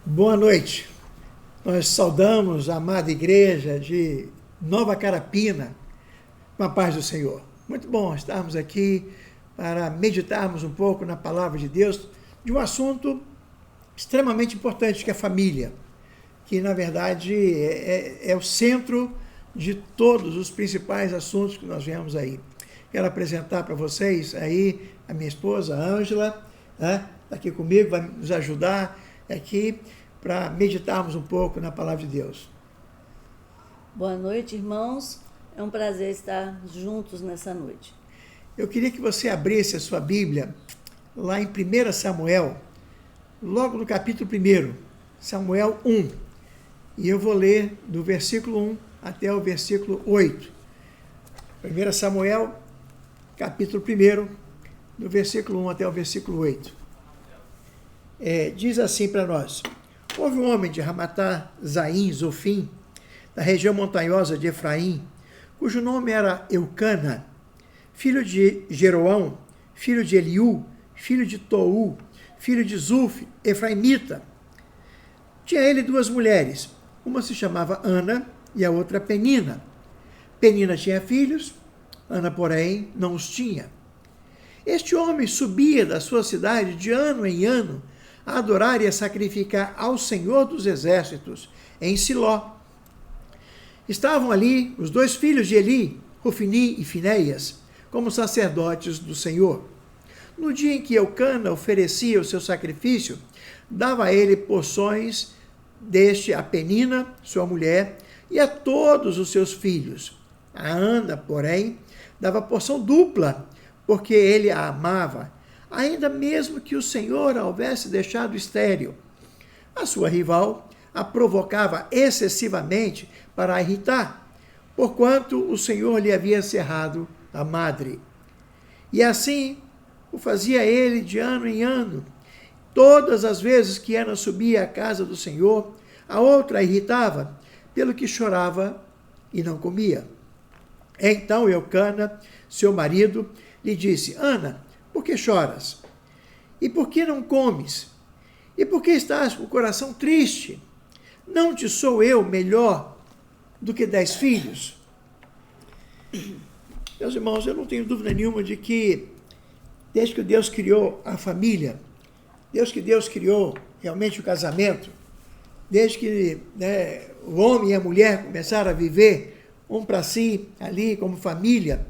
Boa noite. Nós saudamos a amada igreja de Nova Carapina com a paz do Senhor. Muito bom estarmos aqui para meditarmos um pouco na palavra de Deus de um assunto extremamente importante que é a família, que na verdade é o centro de todos os principais assuntos que nós vemos aí. Quero apresentar para vocês aí a minha esposa, a Ângela, está aqui comigo, vai nos ajudar aqui para meditarmos um pouco na palavra de Deus. Boa noite, irmãos. É um prazer estar juntos nessa noite. Eu queria que você abrisse a sua Bíblia lá em 1 Samuel, logo no capítulo 1, Samuel 1. E eu vou ler do versículo 1 até o versículo 8. 1 Samuel, capítulo 1, do versículo 1 até o versículo 8. Diz assim para nós: houve um homem de Ramatá Zaim Zofim, da região montanhosa de Efraim, cujo nome era Eucana, filho de Jeroão, filho de Eliú, filho de Tou, filho de Zuf, efraimita. Tinha ele duas mulheres, uma se chamava Ana e a outra Penina. Penina tinha filhos, Ana, porém, não os tinha. Este homem subia da sua cidade de ano em ano a adorar e a sacrificar ao Senhor dos Exércitos, em Siló. Estavam ali os dois filhos de Eli, Hofni e Finéias, como sacerdotes do Senhor. No dia em que Eucana oferecia o seu sacrifício, dava a ele porções deste a Penina, sua mulher, e a todos os seus filhos. A Ana, porém, dava porção dupla, porque ele a amava, ainda mesmo que o Senhor a houvesse deixado estéril. A sua rival a provocava excessivamente para a irritar, porquanto o Senhor lhe havia cerrado a madre. E assim o fazia ele de ano em ano. Todas as vezes que Ana subia à casa do Senhor, a outra a irritava, pelo que chorava e não comia. Então Eucana, seu marido, lhe disse: Ana, por que choras? E por que não comes? E por que estás com o coração triste? Não te sou eu melhor do que 10 filhos? Meus irmãos, eu não tenho dúvida nenhuma de que, desde que Deus criou a família, desde que Deus criou realmente o casamento, desde que o homem e a mulher começaram a viver um para si, ali como família,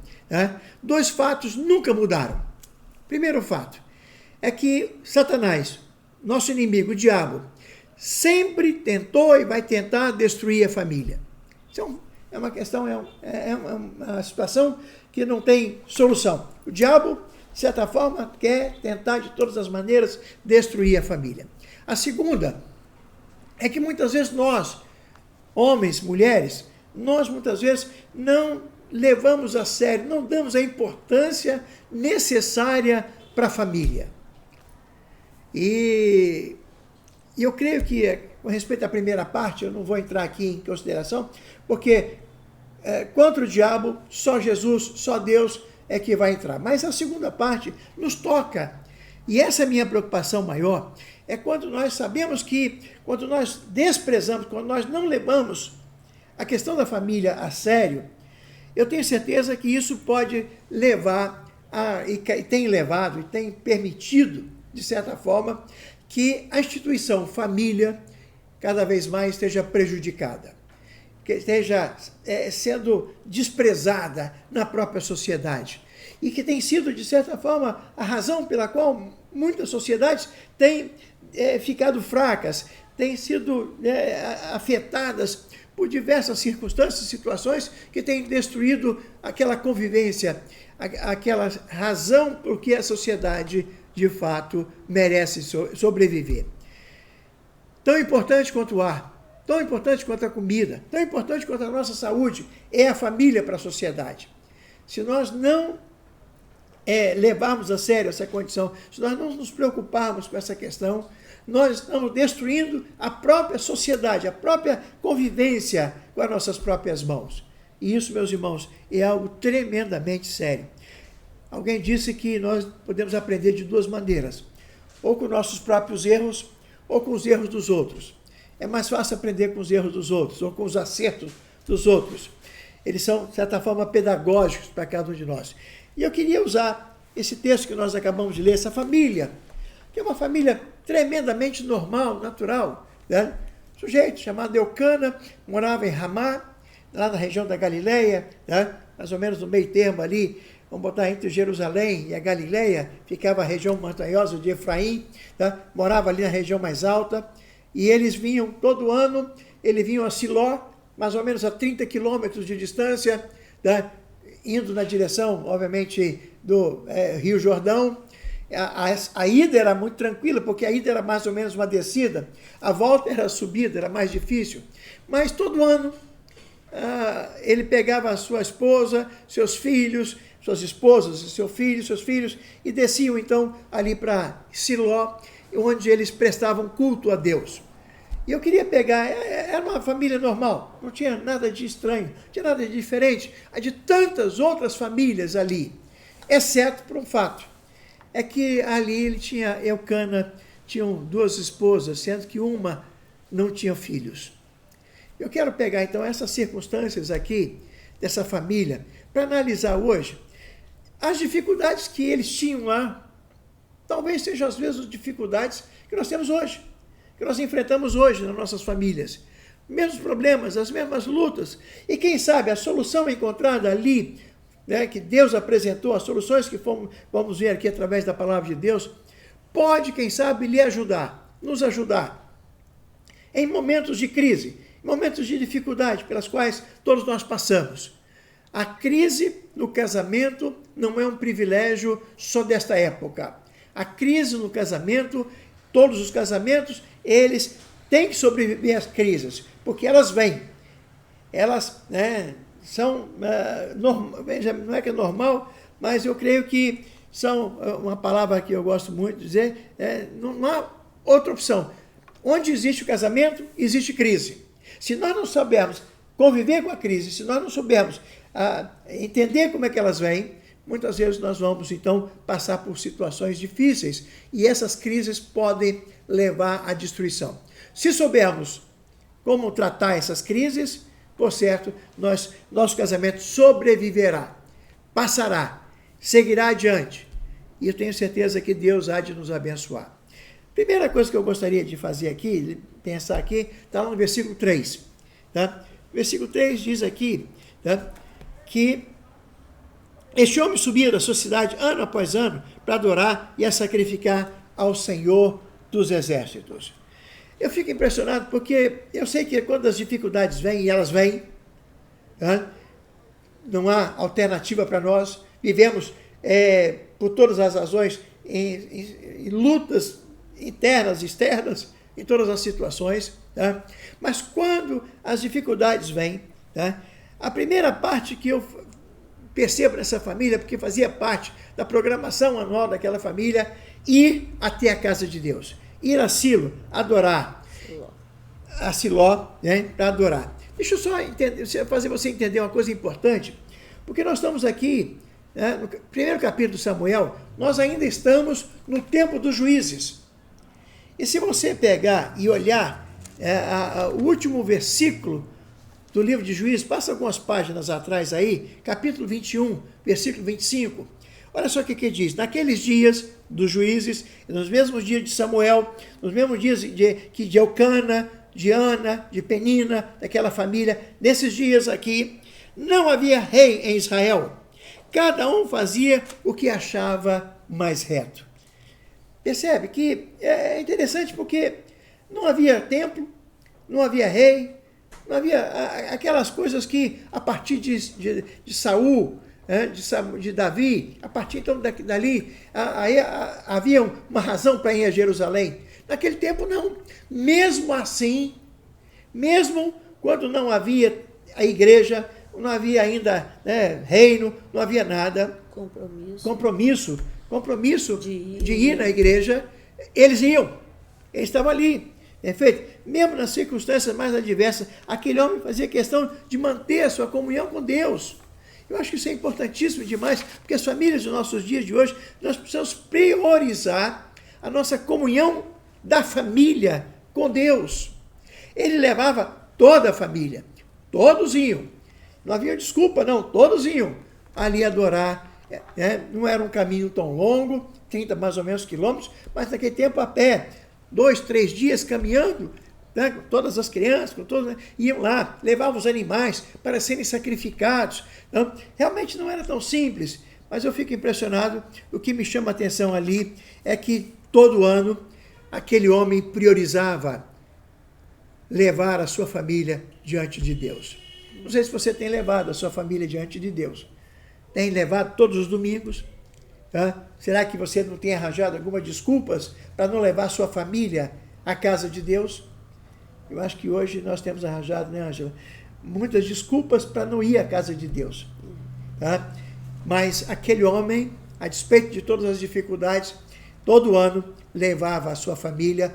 dois fatos nunca mudaram. Primeiro fato é que Satanás, nosso inimigo, o diabo, sempre tentou e vai tentar destruir a família. Isso é uma questão, é uma situação que não tem solução. O diabo, de certa forma, quer tentar de todas as maneiras destruir a família. A segunda é que muitas vezes nós, homens, mulheres, nós muitas vezes não levamos a sério, não damos a importância necessária para a família. E eu creio que, com respeito à primeira parte, eu não vou entrar aqui em consideração, porque contra o diabo, só Jesus, só Deus é que vai entrar. Mas a segunda parte nos toca. E essa é a minha preocupação maior, é quando nós sabemos que, quando nós desprezamos, quando nós não levamos a questão da família a sério, eu tenho certeza que isso pode levar, e tem levado, e tem permitido, de certa forma, que a instituição família cada vez mais esteja prejudicada, que esteja sendo desprezada na própria sociedade, e que tem sido, de certa forma, a razão pela qual muitas sociedades têm ficado fracas, têm sido afetadas por diversas circunstâncias, situações que têm destruído aquela convivência, aquela razão por que a sociedade, de fato, merece sobreviver. Tão importante quanto o ar, tão importante quanto a comida, tão importante quanto a nossa saúde, é a família para a sociedade. Se nós não levarmos a sério essa condição, se nós não nos preocuparmos com essa questão, nós estamos destruindo a própria sociedade, a própria convivência com as nossas próprias mãos. E isso, meus irmãos, é algo tremendamente sério. Alguém disse que nós podemos aprender de duas maneiras: ou com nossos próprios erros, ou com os erros dos outros. É mais fácil aprender com os erros dos outros ou com os acertos dos outros. Eles são, de certa forma, pedagógicos para cada um de nós. E eu queria usar esse texto que nós acabamos de ler, essa família, que é uma família tremendamente normal, natural, né? Sujeito chamado Eucana, morava em Ramá, lá na região da Galileia, né? Mais ou menos no meio termo ali, vamos botar entre Jerusalém e a Galileia, ficava a região montanhosa de Efraim, tá? Morava ali na região mais alta, e eles vinham todo ano, eles vinham a Siló, mais ou menos a 30 quilômetros de distância, tá? Indo na direção, obviamente, do Rio Jordão. A ida era muito tranquila, porque a ida era mais ou menos uma descida, a volta era subida, era mais difícil. Mas todo ano ele pegava a sua esposa, seus filhos, suas esposas, seus filhos, e desciam então ali para Siló, onde eles prestavam culto a Deus. E eu queria pegar, era uma família normal, não tinha nada de estranho, não tinha nada de diferente de tantas outras famílias ali, exceto por um fato, é que ali Eucana tinham 2 esposas, sendo que uma não tinha filhos. Eu quero pegar então essas circunstâncias aqui, dessa família, para analisar hoje as dificuldades que eles tinham lá, talvez sejam as mesmas dificuldades que nós temos hoje, que nós enfrentamos hoje nas nossas famílias. Mesmos problemas, as mesmas lutas. E quem sabe a solução encontrada ali, né, que Deus apresentou, as soluções que vamos ver aqui através da palavra de Deus, pode, quem sabe, lhe ajudar, nos ajudar. Em momentos de crise, em momentos de dificuldade pelas quais todos nós passamos. A crise no casamento não é um privilégio só desta época. A crise no casamento, todos os casamentos, eles têm que sobreviver às crises, porque elas vêm. Elas, né, são, não é que é normal, mas eu creio que são, uma palavra que eu gosto muito de dizer, não há outra opção. Onde existe o casamento, existe crise. Se nós não soubermos conviver com a crise, se nós não soubermos entender como é que elas vêm, muitas vezes nós vamos, então, passar por situações difíceis e essas crises podem levar à destruição. Se soubermos como tratar essas crises, por certo, nosso casamento sobreviverá, passará, seguirá adiante. E eu tenho certeza que Deus há de nos abençoar. Primeira coisa que eu gostaria de fazer aqui, pensar aqui, está lá no versículo 3. Tá? O versículo 3 diz aqui, tá, que este homem subia da sua cidade ano após ano para adorar e a sacrificar ao Senhor dos Exércitos. Eu fico impressionado porque eu sei que quando as dificuldades vêm, e elas vêm, tá, não há alternativa para nós, vivemos por todas as razões em lutas internas, externas, em todas as situações, tá? Mas quando as dificuldades vêm, tá, a primeira parte que eu percebo nessa família, porque fazia parte da programação anual daquela família, ir até a casa de Deus, ir a Silo, adorar, a Siló, né, para adorar. Deixa eu só fazer você entender uma coisa importante, porque nós estamos aqui, né, no primeiro capítulo de Samuel, nós ainda estamos no tempo dos juízes. E se você pegar e olhar o último versículo do livro de Juízes, passa algumas páginas atrás aí, capítulo 21, versículo 25. Olha só o que diz. Naqueles dias dos juízes, nos mesmos dias de Samuel, nos mesmos dias de Eucana, de Ana, de Penina, daquela família, nesses dias aqui, não havia rei em Israel. Cada um fazia o que achava mais reto. Percebe que é interessante porque não havia templo, não havia rei, não havia aquelas coisas que a partir de Saul, de Davi, a partir então dali, havia uma razão para ir a Jerusalém. Naquele tempo não. Mesmo assim, mesmo quando não havia a igreja, não havia ainda, né, reino, não havia nada. Compromisso de ir na igreja, eles iam, eles estavam ali. Perfeito? Mesmo nas circunstâncias mais adversas, aquele homem fazia questão de manter a sua comunhão com Deus. Eu acho que isso é importantíssimo demais, porque as famílias dos nossos dias de hoje, nós precisamos priorizar a nossa comunhão da família com Deus. Ele levava toda a família. Todos iam. Não havia desculpa, não. Todos iam ali adorar. Não era um caminho tão longo, 30 mais ou menos quilômetros, mas naquele tempo a pé, 2, 3 dias caminhando, né, com todas as crianças, com todos, né, iam lá, levavam os animais para serem sacrificados. Então, realmente não era tão simples, mas eu fico impressionado. O que me chama a atenção ali é que todo ano aquele homem priorizava levar a sua família diante de Deus. Não sei se você tem levado a sua família diante de Deus. Tem levado todos os domingos? Tá? Será que você não tem arranjado algumas desculpas para não levar a sua família à casa de Deus? Eu acho que hoje nós temos arranjado, né, Ângela? Muitas desculpas para não ir à casa de Deus. Tá? Mas aquele homem, a despeito de todas as dificuldades, todo ano levava a sua família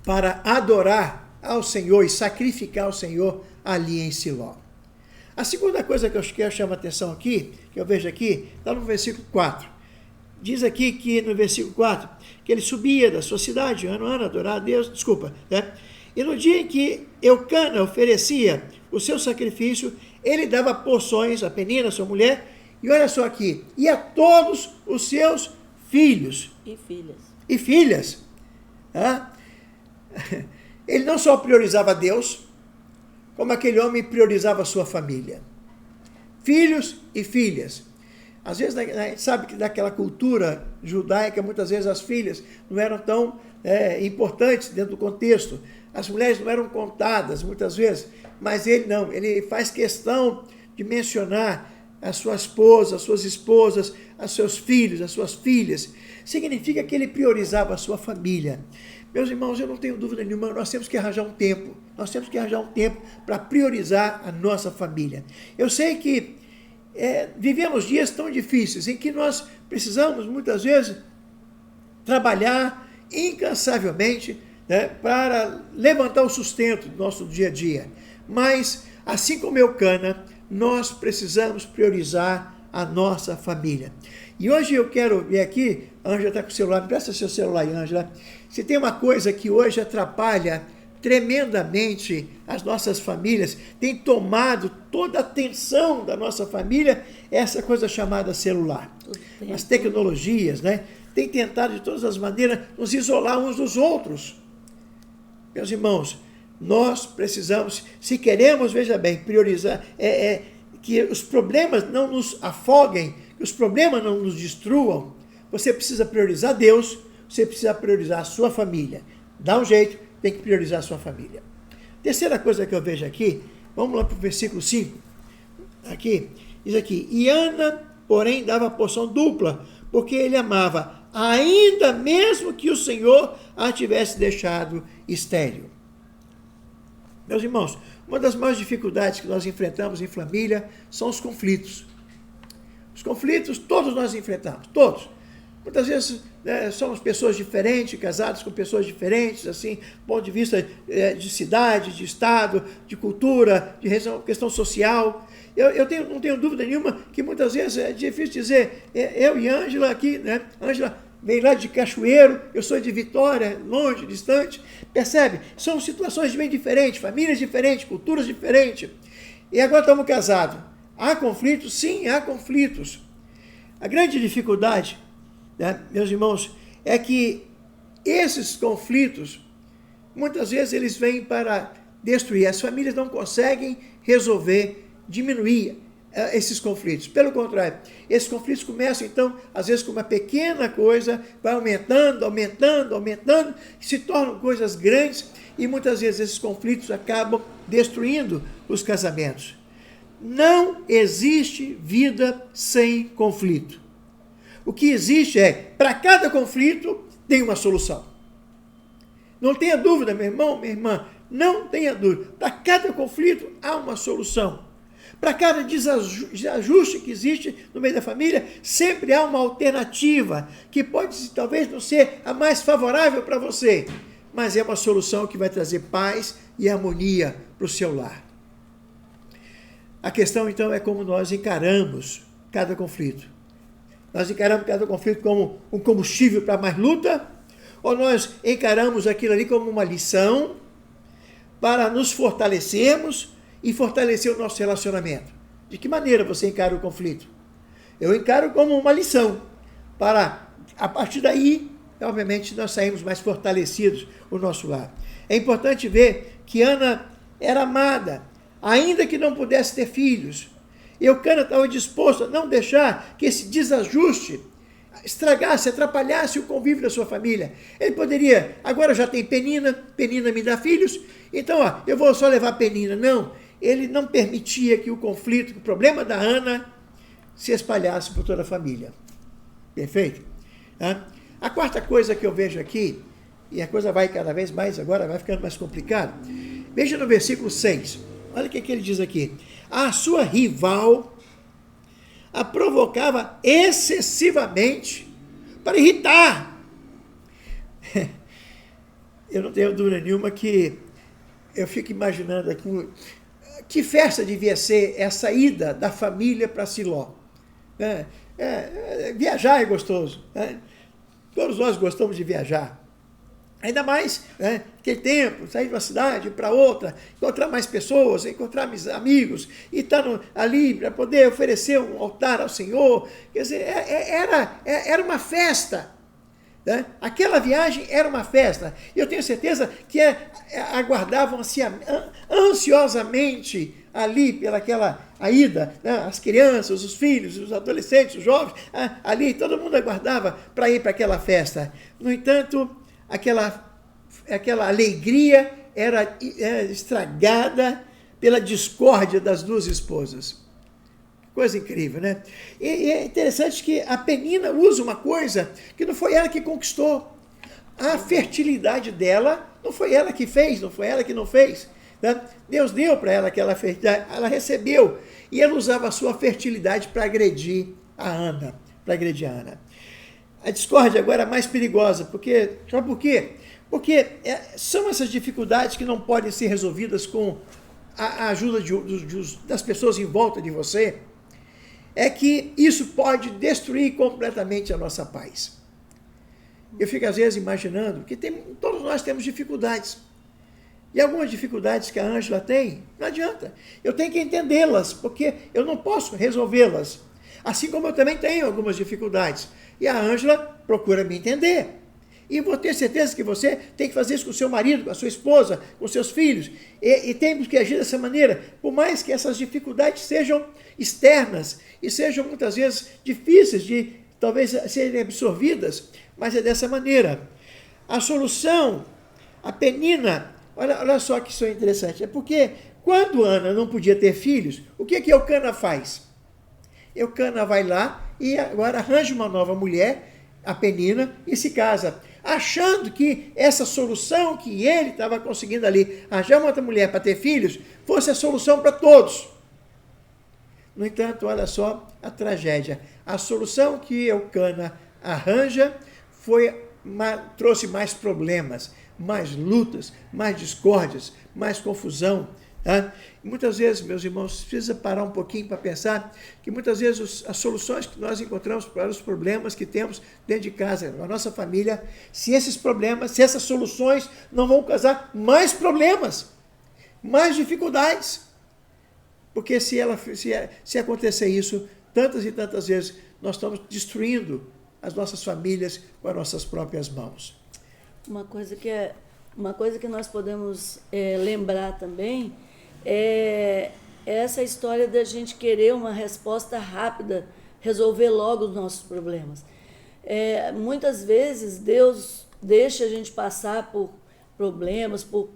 para adorar ao Senhor e sacrificar ao Senhor ali em Siló. A segunda coisa que eu quero chamar a atenção aqui, que eu vejo aqui, está no versículo 4. Diz aqui que no versículo 4, que ele subia da sua cidade, ano a ano, adorar a Deus, né? E no dia em que Eucana oferecia o seu sacrifício, ele dava porções a Penina, sua mulher, e olha só aqui, e a todos os seus filhos. E filhas. Tá? Ele não só priorizava Deus, como aquele homem priorizava a sua família. Filhos e filhas. Às vezes, a gente sabe que daquela cultura judaica, muitas vezes as filhas não eram tão importantes dentro do contexto. As mulheres não eram contadas, muitas vezes. Mas ele não, ele faz questão de mencionar a sua esposa, as suas esposas, os seus filhos, as suas filhas. Significa que ele priorizava a sua família. Meus irmãos, eu não tenho dúvida nenhuma, nós temos que arranjar um tempo. Nós temos que arranjar um tempo para priorizar a nossa família. Eu sei que vivemos dias tão difíceis em que nós precisamos, muitas vezes, trabalhar incansavelmente, né, para levantar o sustento do nosso dia a dia. Mas, assim como Eucana, nós precisamos priorizar a nossa família. E hoje eu quero ver aqui, a Ângela está com o celular, me presta seu celular aí, Ângela. Se tem uma coisa que hoje atrapalha tremendamente as nossas famílias, tem tomado toda a atenção da nossa família, é essa coisa chamada celular. As tecnologias, né, tem tentado de todas as maneiras nos isolar uns dos outros. Meus irmãos, nós precisamos, se queremos, veja bem, priorizar, que os problemas não nos afoguem, que os problemas não nos destruam, você precisa priorizar Deus, você precisa priorizar a sua família. Dá um jeito, tem que priorizar a sua família. Terceira coisa que eu vejo aqui, vamos lá para o versículo 5. Aqui, diz aqui, e Ana, porém, dava porção dupla, porque ele amava, ainda mesmo que o Senhor a tivesse deixado estéril. Meus irmãos, uma das maiores dificuldades que nós enfrentamos em família são os conflitos. Os conflitos todos nós enfrentamos, todos. Muitas vezes somos pessoas diferentes, casados com pessoas diferentes, assim, do ponto de vista de cidade, de estado, de cultura, de questão social. Eu não tenho dúvida nenhuma que muitas vezes é difícil dizer, eu e Ângela aqui, né? Ângela vem lá de Cachoeiro, eu sou de Vitória, longe, distante. Percebe? São situações bem diferentes, famílias diferentes, culturas diferentes. E agora estamos casados. Há conflitos? Sim, há conflitos. A grande dificuldade, né, meus irmãos, é que esses conflitos, muitas vezes eles vêm para destruir. As famílias não conseguem resolver, diminuir esses conflitos. Pelo contrário, esses conflitos começam, então, às vezes com uma pequena coisa, vai aumentando, se tornam coisas grandes e muitas vezes esses conflitos acabam destruindo os casamentos. Não existe vida sem conflito. O que existe para cada conflito tem uma solução. Não tenha dúvida, meu irmão, minha irmã, não tenha dúvida. Para cada conflito há uma solução. Para cada desajuste que existe no meio da família, sempre há uma alternativa, que pode talvez não ser a mais favorável para você, mas é uma solução que vai trazer paz e harmonia para o seu lar. A questão, então, é como nós encaramos cada conflito. Nós encaramos cada conflito como um combustível para mais luta, ou nós encaramos aquilo ali como uma lição para nos fortalecermos e fortalecer o nosso relacionamento? De que maneira você encara o conflito? Eu encaro como uma lição para, a partir daí, obviamente, nós saímos mais fortalecidos o nosso lar. É importante ver que Ana era amada, ainda que não pudesse ter filhos. Eucana estava disposto a não deixar que esse desajuste estragasse, atrapalhasse o convívio da sua família. Ele poderia, agora já tem Penina, Penina me dá filhos, então eu vou só levar Penina. Não, ele não permitia que o conflito, que o problema da Ana se espalhasse por toda a família. Perfeito? A quarta coisa que eu vejo aqui, e a coisa vai cada vez mais, agora vai ficando mais complicado, veja no versículo 6, olha o que ele diz aqui. A sua rival a provocava excessivamente para irritar. Eu não tenho dúvida nenhuma que eu fico imaginando aqui que festa devia ser essa ida da família para Siló. Viajar é gostoso, né? Todos nós gostamos de viajar. Ainda mais, né, aquele tempo, sair de uma cidade para outra, encontrar mais pessoas, encontrar amigos, e estar ali para poder oferecer um altar ao Senhor. Quer dizer, era uma festa. Né? Aquela viagem era uma festa. E eu tenho certeza que aguardavam assim, ansiosamente ali pelaquela ida, né? As crianças, os filhos, os adolescentes, os jovens, ali todo mundo aguardava para ir para aquela festa. No entanto, aquela alegria era estragada pela discórdia das duas esposas. Coisa incrível, né? E é interessante que a Penina usa uma coisa que não foi ela que conquistou. A fertilidade dela não foi ela que fez, não foi ela que não fez. Né? Deus deu para ela aquela fertilidade, ela recebeu. E ela usava a sua fertilidade para agredir a Ana. A discórdia agora é mais perigosa, sabe por quê? Porque são essas dificuldades que não podem ser resolvidas com a ajuda das pessoas em volta de você, é que isso pode destruir completamente a nossa paz. Eu fico às vezes imaginando que todos nós temos dificuldades. E algumas dificuldades que a Ângela tem, não adianta. Eu tenho que entendê-las, porque eu não posso resolvê-las. Assim como eu também tenho algumas dificuldades. E a Ângela procura me entender. E vou ter certeza que você tem que fazer isso com o seu marido, com a sua esposa, com seus filhos. E temos que agir dessa maneira. Por mais que essas dificuldades sejam externas e sejam muitas vezes difíceis de talvez serem absorvidas, mas é dessa maneira. A solução, a Penina, olha só que isso é interessante. É porque quando Ana não podia ter filhos, o que Eucana faz? Eucana vai lá e agora arranja uma nova mulher, a Penina, e se casa, achando que essa solução que ele estava conseguindo ali, arranjar uma outra mulher para ter filhos, fosse a solução para todos. No entanto, olha só a tragédia. A solução que Eucana arranja trouxe mais problemas, mais lutas, mais discórdias, mais confusão. Tá? E muitas vezes, meus irmãos, precisa parar um pouquinho para pensar que muitas vezes as soluções que nós encontramos para os problemas que temos dentro de casa, na nossa família, se essas soluções não vão causar mais problemas, mais dificuldades. Porque se acontecer isso, tantas e tantas vezes, nós estamos destruindo as nossas famílias com as nossas próprias mãos. Uma coisa que nós podemos lembrar também é essa história da gente querer uma resposta rápida, resolver logo os nossos problemas. Muitas vezes Deus deixa a gente passar por problemas, por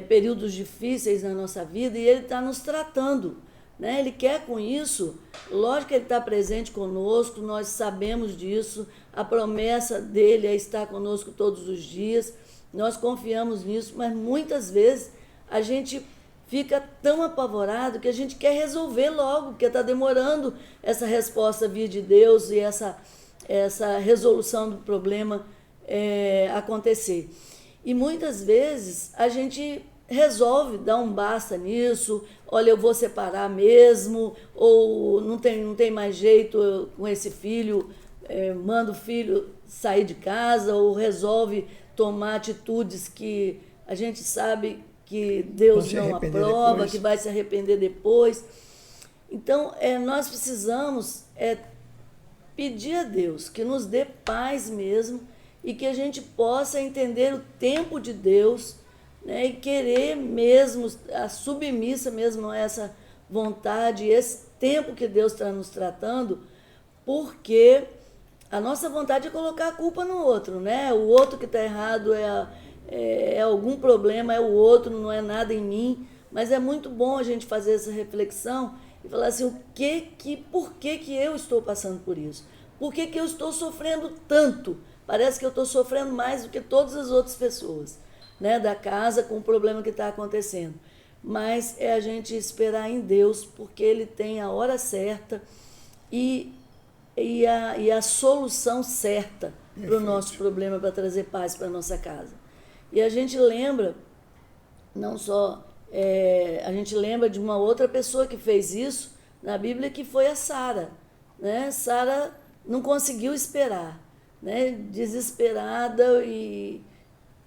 períodos difíceis na nossa vida, e Ele está nos tratando, né? Ele quer com isso, lógico que Ele está presente conosco, nós sabemos disso, a promessa dEle é estar conosco todos os dias, nós confiamos nisso, mas muitas vezes a gente fica tão apavorado que a gente quer resolver logo, porque está demorando essa resposta vir de Deus e essa resolução do problema acontecer. E muitas vezes a gente resolve dar um basta nisso, olha, eu vou separar mesmo, ou não tem mais jeito com esse filho, manda o filho sair de casa ou resolve tomar atitudes que a gente sabe que Deus não aprova, depois, que vai se arrepender depois. Então, nós precisamos pedir a Deus que nos dê paz mesmo e que a gente possa entender o tempo de Deus, né, e querer mesmo, a submissa mesmo a essa vontade, esse tempo que Deus está nos tratando, porque a nossa vontade é colocar a culpa no outro, né? O outro que está errado é algum problema, é o outro, não é nada em mim, mas é muito bom a gente fazer essa reflexão e falar assim, por que eu estou passando por isso? Por que eu estou sofrendo tanto? Parece que eu estou sofrendo mais do que todas as outras pessoas, né, da casa com o problema que está acontecendo. Mas é a gente esperar em Deus, porque Ele tem a hora certa e a solução certa para o nosso problema, para trazer paz para a nossa casa. E a gente lembra, não só, a gente lembra de uma outra pessoa que fez isso na Bíblia, que foi a Sara, né? Sara não conseguiu esperar, né? Desesperada e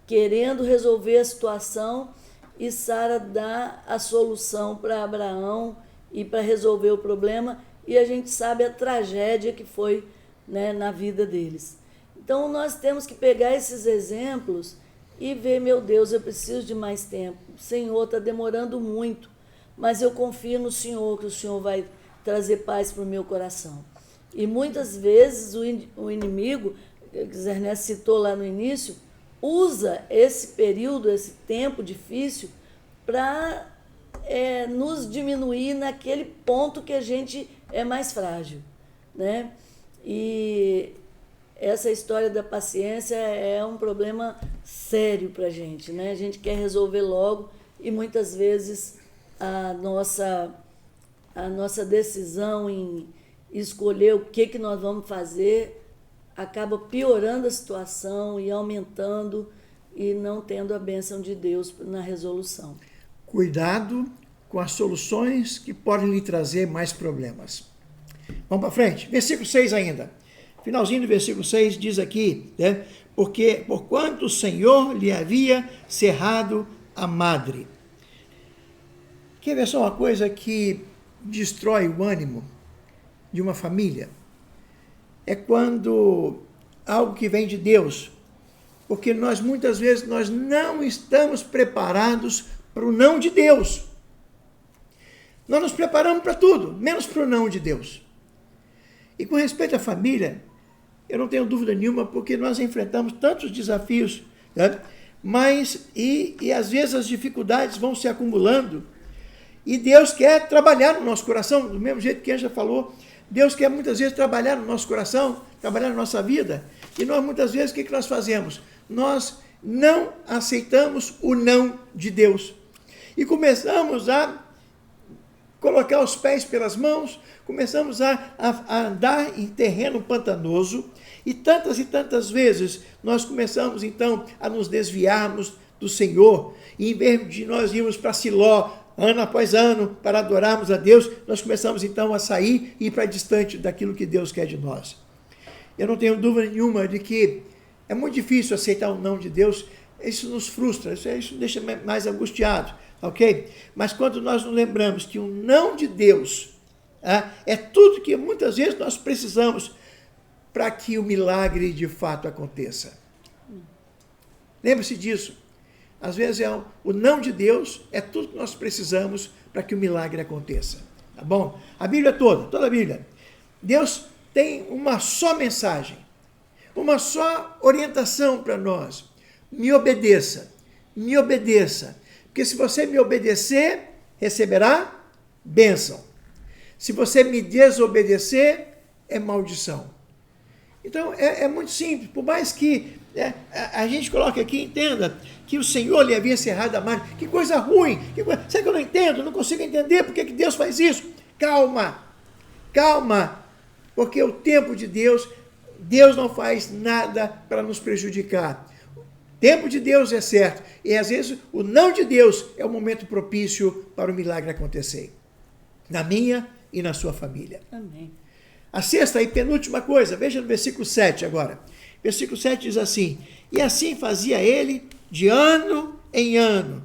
querendo resolver a situação, e Sara dá a solução para Abraão e para resolver o problema, e a gente sabe a tragédia que foi, né, na vida deles. Então nós temos que pegar esses exemplos e ver, meu Deus, eu preciso de mais tempo, o Senhor está demorando muito, mas eu confio no Senhor, que o Senhor vai trazer paz para o meu coração. E muitas vezes o inimigo, que Ernesto citou lá no início, usa esse período, esse tempo difícil, para nos diminuir naquele ponto que a gente é mais frágil, né? E essa história da paciência é um problema sério para a gente, né? A gente quer resolver logo e muitas vezes a nossa decisão em escolher o que nós vamos fazer acaba piorando a situação e aumentando e não tendo a bênção de Deus na resolução. Cuidado com as soluções que podem lhe trazer mais problemas. Vamos para frente. Versículo 6 ainda. Finalzinho do versículo 6 diz aqui, né? Porque porquanto o Senhor lhe havia cerrado a madre. Quer ver só uma coisa que destrói o ânimo de uma família? É quando algo que vem de Deus, porque muitas vezes nós não estamos preparados para o não de Deus. Nós nos preparamos para tudo, menos para o não de Deus. E com respeito à família, eu não tenho dúvida nenhuma, porque nós enfrentamos tantos desafios, né? Mas, e às vezes as dificuldades vão se acumulando, e Deus quer trabalhar no nosso coração, do mesmo jeito que a Anja falou. Deus quer muitas vezes trabalhar no nosso coração, trabalhar na nossa vida, e nós muitas vezes o que nós fazemos? Nós não aceitamos o não de Deus, e começamos a colocar os pés pelas mãos, começamos a andar em terreno pantanoso, e tantas vezes nós começamos então a nos desviarmos do Senhor, e em vez de nós irmos para Siló, ano após ano, para adorarmos a Deus, nós começamos então a sair e ir para distante daquilo que Deus quer de nós. Eu não tenho dúvida nenhuma de que é muito difícil aceitar o não de Deus, isso nos frustra, isso deixa mais angustiado, ok? Mas quando nós nos lembramos que o não de Deus é tudo que muitas vezes nós precisamos para que o milagre de fato aconteça. Lembre-se disso. Às vezes o não de Deus é tudo que nós precisamos para que o milagre aconteça. Tá bom? A Bíblia toda a Bíblia. Deus tem uma só mensagem, uma só orientação para nós. Me obedeça, me obedeça. Porque se você me obedecer, receberá bênção. Se você me desobedecer, é maldição. Então, é muito simples. Por mais que a gente coloque aqui, entenda que o Senhor lhe havia cerrado a madre. Que coisa ruim. Sabe que eu não entendo? Não consigo entender por que Deus faz isso. Calma. Porque o tempo de Deus não faz nada para nos prejudicar. O tempo de Deus é certo. E às vezes o não de Deus é o momento propício para o milagre acontecer. Na minha e na sua família. Amém. A sexta e penúltima coisa, veja no versículo 7 agora. Versículo 7 diz assim: e assim fazia ele de ano em ano.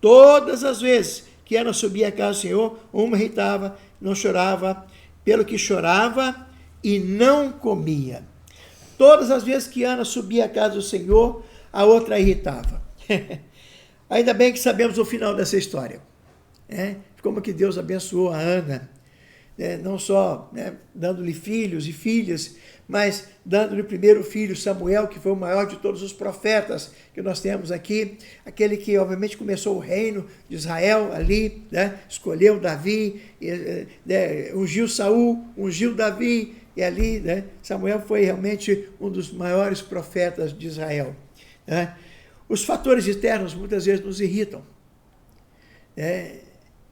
Todas as vezes que Ana subia à casa do Senhor, uma irritava, não chorava, pelo que chorava e não comia. Todas as vezes que Ana subia à casa do Senhor, a outra irritava. Ainda bem que sabemos o final dessa história. Como que Deus abençoou a Ana, não só dando-lhe filhos e filhas, mas dando-lhe o primeiro filho, Samuel, que foi o maior de todos os profetas que nós temos aqui, aquele que obviamente começou o reino de Israel ali, escolheu Davi, ungiu Saul, ungiu Davi, e ali Samuel foi realmente um dos maiores profetas de Israel. Os fatores externos muitas vezes nos irritam,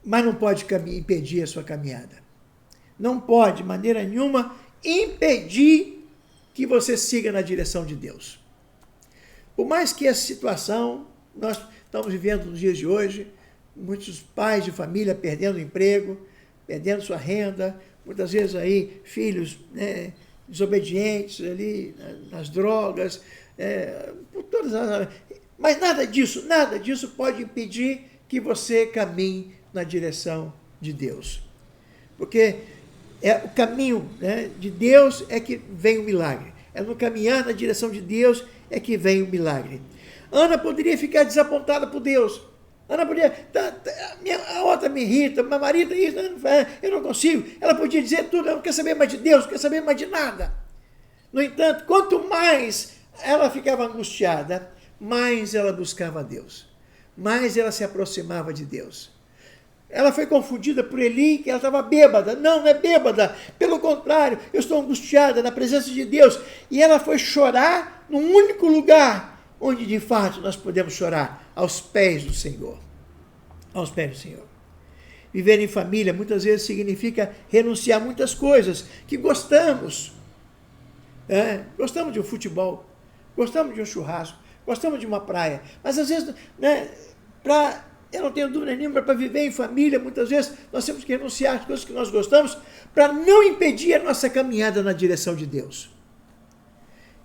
mas não pode impedir a sua caminhada. Não pode, de maneira nenhuma, impedir que você siga na direção de Deus. Por mais que essa situação, nós estamos vivendo nos dias de hoje, muitos pais de família perdendo o emprego, perdendo sua renda, muitas vezes aí filhos desobedientes ali nas drogas, por todas as... Mas nada disso pode impedir que você caminhe na direção de Deus. Porque o caminho de Deus é que vem o milagre. É no caminhar na direção de Deus é que vem o milagre. Ana poderia ficar desapontada por Deus. Ana podia, a outra me irrita, meu marido é isso, eu não consigo. Ela podia dizer tudo, eu não quero saber mais de Deus, não quero saber mais de nada. No entanto, quanto mais ela ficava angustiada, mais ela buscava Deus, mais ela se aproximava de Deus. Ela foi confundida por Eli, que ela estava bêbada. Não é bêbada. Pelo contrário, eu estou angustiada na presença de Deus. E ela foi chorar num único lugar onde, de fato, nós podemos chorar, aos pés do Senhor. Aos pés do Senhor. Viver em família, muitas vezes, significa renunciar a muitas coisas que gostamos. Gostamos de um futebol, gostamos de um churrasco, gostamos de uma praia. Mas, às vezes, eu não tenho dúvida nenhuma, para viver em família, muitas vezes nós temos que renunciar às coisas que nós gostamos para não impedir a nossa caminhada na direção de Deus.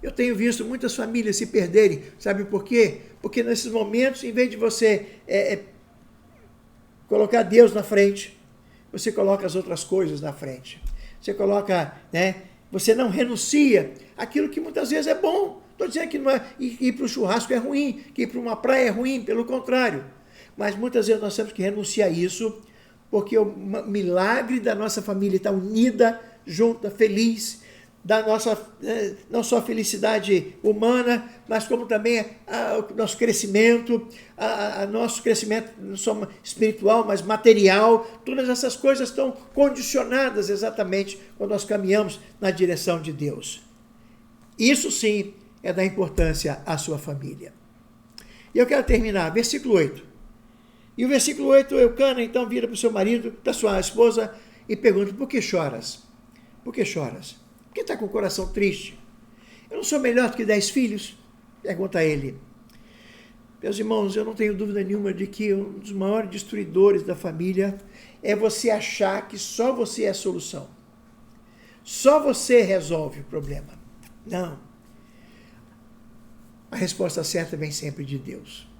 Eu tenho visto muitas famílias se perderem, sabe por quê? Porque nesses momentos, em vez de você colocar Deus na frente, você coloca as outras coisas na frente. Você coloca, você não renuncia àquilo que muitas vezes é bom. Estou dizendo que não é, ir para o churrasco é ruim, que ir para uma praia é ruim, pelo contrário. Mas muitas vezes nós temos que renunciar a isso, porque o milagre da nossa família está unida, junta, feliz, da nossa, não só felicidade humana, mas como também o nosso crescimento, nosso crescimento não só espiritual, mas material. Todas essas coisas estão condicionadas exatamente quando nós caminhamos na direção de Deus. Isso sim é dar importância à sua família. E eu quero terminar, versículo 8. E o versículo 8, Eucana então vira para o seu marido, da sua esposa, e pergunta: por que choras? Por que choras? Por que está com o coração triste? Eu não sou melhor do que 10 filhos? Pergunta a ele. Meus irmãos, eu não tenho dúvida nenhuma de que um dos maiores destruidores da família é você achar que só você é a solução. Só você resolve o problema. Não. A resposta certa vem sempre de Deus.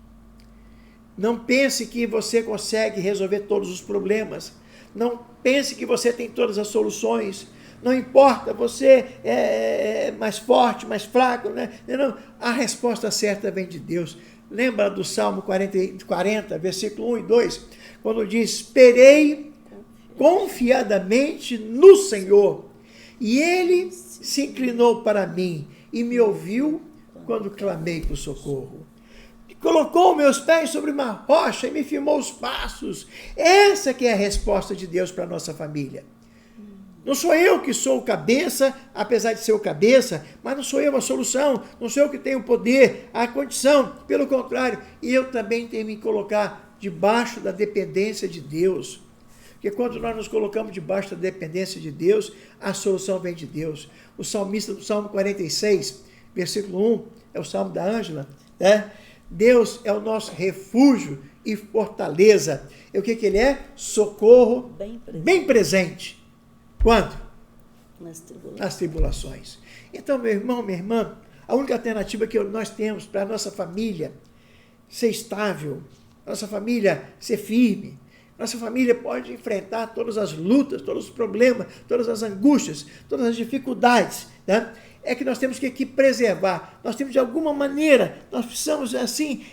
Não pense que você consegue resolver todos os problemas. Não pense que você tem todas as soluções. Não importa, você é mais forte, mais fraco. Não. A resposta certa vem de Deus. Lembra do Salmo 40, versículo 1 e 2, quando diz: esperei confiadamente no Senhor, e Ele se inclinou para mim e me ouviu quando clamei por socorro. Colocou meus pés sobre uma rocha e me firmou os passos. Essa que é a resposta de Deus para a nossa família. Não sou eu que sou o cabeça, apesar de ser o cabeça, mas não sou eu a solução, não sou eu que tenho o poder, a condição. Pelo contrário, eu também tenho que me colocar debaixo da dependência de Deus. Porque quando nós nos colocamos debaixo da dependência de Deus, a solução vem de Deus. O salmista do Salmo 46, versículo 1, é o Salmo da Ângela, Deus é o nosso refúgio e fortaleza. E o que ele é? Socorro bem presente. Quando? nas tribulações. Então, meu irmão, minha irmã, a única alternativa que nós temos para a nossa família ser estável, nossa família ser firme, nossa família pode enfrentar todas as lutas, todos os problemas, todas as angústias, todas as dificuldades, né? É que nós temos que preservar, nós temos de alguma maneira, nós precisamos assim,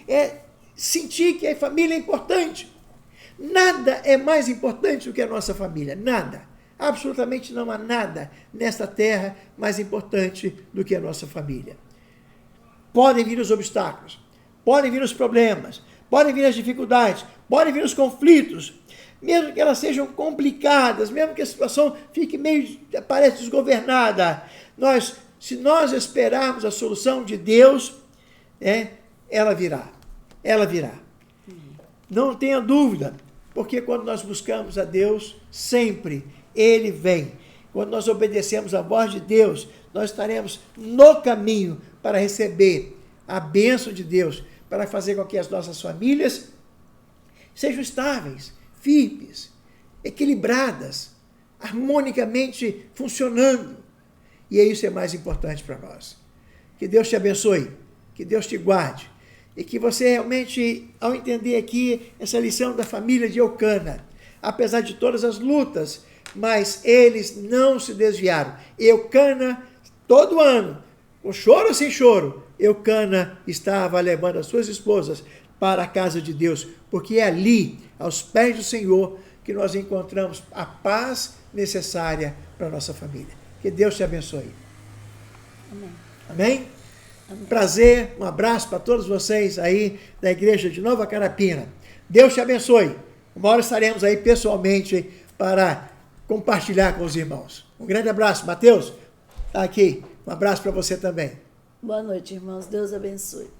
sentir que a família é importante. Nada é mais importante do que a nossa família, nada. Absolutamente não há nada nesta terra mais importante do que a nossa família. Podem vir os obstáculos, podem vir os problemas, podem vir as dificuldades, podem vir os conflitos, mesmo que elas sejam complicadas, mesmo que a situação fique parece desgovernada, se nós esperarmos a solução de Deus, ela virá. Não tenha dúvida, porque quando nós buscamos a Deus, sempre Ele vem. Quando nós obedecemos a voz de Deus, nós estaremos no caminho para receber a bênção de Deus, para fazer com que as nossas famílias sejam estáveis, firmes, equilibradas, harmonicamente funcionando. E isso é mais importante para nós. Que Deus te abençoe, que Deus te guarde, e que você realmente, ao entender aqui essa lição da família de Eucana, apesar de todas as lutas, mas eles não se desviaram. Eucana, todo ano, com choro ou sem choro, Eucana estava levando as suas esposas para a casa de Deus, porque é ali, aos pés do Senhor, que nós encontramos a paz necessária para a nossa família. Que Deus te abençoe. Amém. Amém? Amém. Prazer, um abraço para todos vocês aí da igreja de Nova Carapina. Deus te abençoe. Uma hora estaremos aí pessoalmente para compartilhar com os irmãos. Um grande abraço. Mateus, está aqui. Um abraço para você também. Boa noite, irmãos. Deus abençoe.